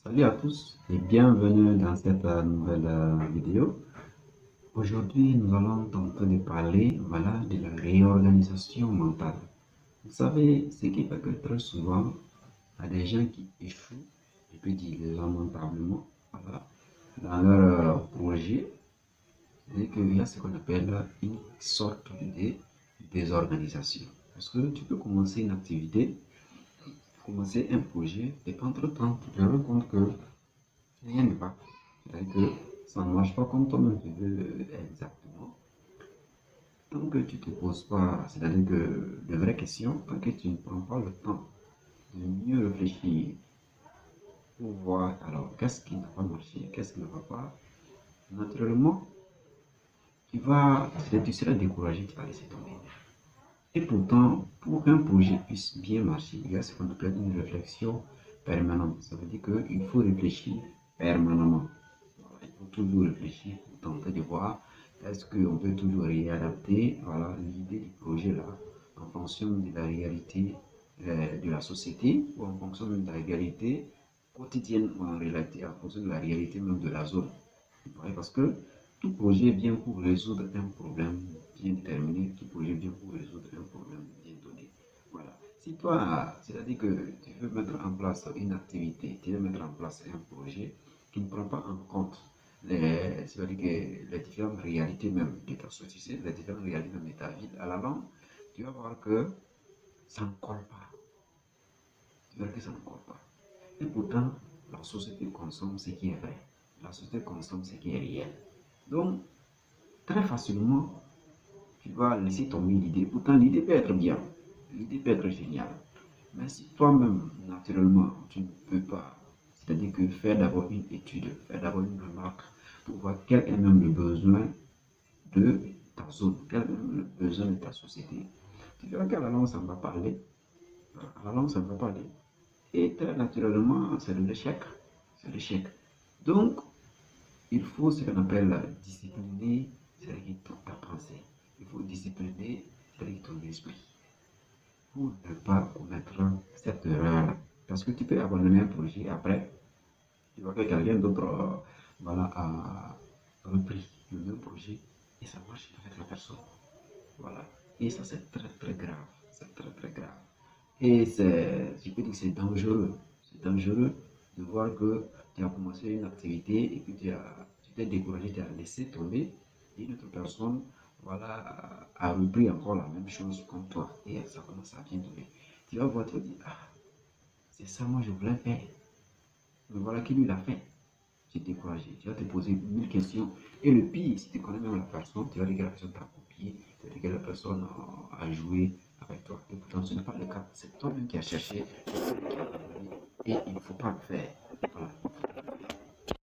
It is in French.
Salut à tous et bienvenue dans cette nouvelle vidéo. Aujourd'hui, nous allons tenter de parler de la réorganisation mentale. Vous savez, ce qui fait que très souvent, il y a des gens qui échouent, je peux dire lamentablement, dans leur projet, et qu'il y a ce qu'on appelle une sorte de désorganisation. Parce que tu peux commencer une activité, commencer un projet, et entre-temps, tu te rends compte que rien ne va. C'est-à-dire que ça ne marche pas comme toi-même tu veux exactement. Tant que tu ne te poses pas, c'est-à-dire que de vraies questions, tant que tu ne prends pas le temps de mieux réfléchir pour voir alors qu'est-ce qui n'a pas marché, qu'est-ce qui ne va pas, naturellement, tu seras découragé, tu vas laisser tomber. Et pourtant, pour qu'un projet puisse bien marcher, il y a ce qu'on appelle une réflexion permanente. Ça veut dire qu'il faut réfléchir permanemment. Voilà, il faut toujours réfléchir pour tenter de voir est-ce qu'on peut toujours réadapter l'idée du projet là en fonction de la réalité de la société ou en fonction de la réalité quotidienne ou en fonction de la réalité même de la zone. Ouais, parce que tout projet vient pour résoudre un problème bien déterminé, tout projet vient pour résoudre un problème bien donné. Voilà. Si toi, c'est-à-dire que tu veux mettre en place une activité, tu veux mettre en place un projet qui ne prend pas en compte c'est-à-dire que les différentes réalités même de ta société, les différentes réalités même de ta vie, à la longue, tu vas voir que ça ne colle pas. Tu verras que ça ne colle pas. Et pourtant, la société consomme ce qui est vrai. La société consomme ce qui est réel. Donc, très facilement, tu vas laisser tomber l'idée. Pourtant, l'idée peut être bien. L'idée peut être géniale. Mais si toi-même, naturellement, tu ne peux pas, c'est-à-dire que faire d'abord une étude, faire d'abord une remarque pour voir quel est même le besoin de ta zone, quel est même le besoin de ta société, tu verras qu'à la longue, ça ne va pas aller. À la longue, ça ne va pas aller. Et très naturellement, c'est l'échec. C'est l'échec. Donc, il faut ce qu'on appelle discipliner, c'est-à-dire ta pensée. Il faut discipliner, c'est-à-dire ton esprit, pour ne pas commettre cette erreur. Parce que tu peux abandonner un projet après, tu vois que quelqu'un d'autre a repris le même projet et ça marche avec la personne. Voilà. Et ça, c'est très très grave. C'est très très grave. Et je peux dire que c'est dangereux. C'est dangereux de voir que tu as commencé une activité et que tu t'es découragé, tu as laissé tomber et une autre personne a repris encore la même chose comme toi et ça commence à bien tomber. Tu vas voir, tu vas dire, ah, c'est ça, moi je voulais faire. Mais voilà qui lui l'a fait. Tu es découragé. Tu vas te poser 1000 questions. Et le pire, si tu connais même la personne, tu vas dire que la personne t'a copié, tu vas dire que la personne a joué avec toi. Et pourtant, ce n'est pas le cas. C'est toi-même qui as cherché, et il ne faut pas le faire. Voilà.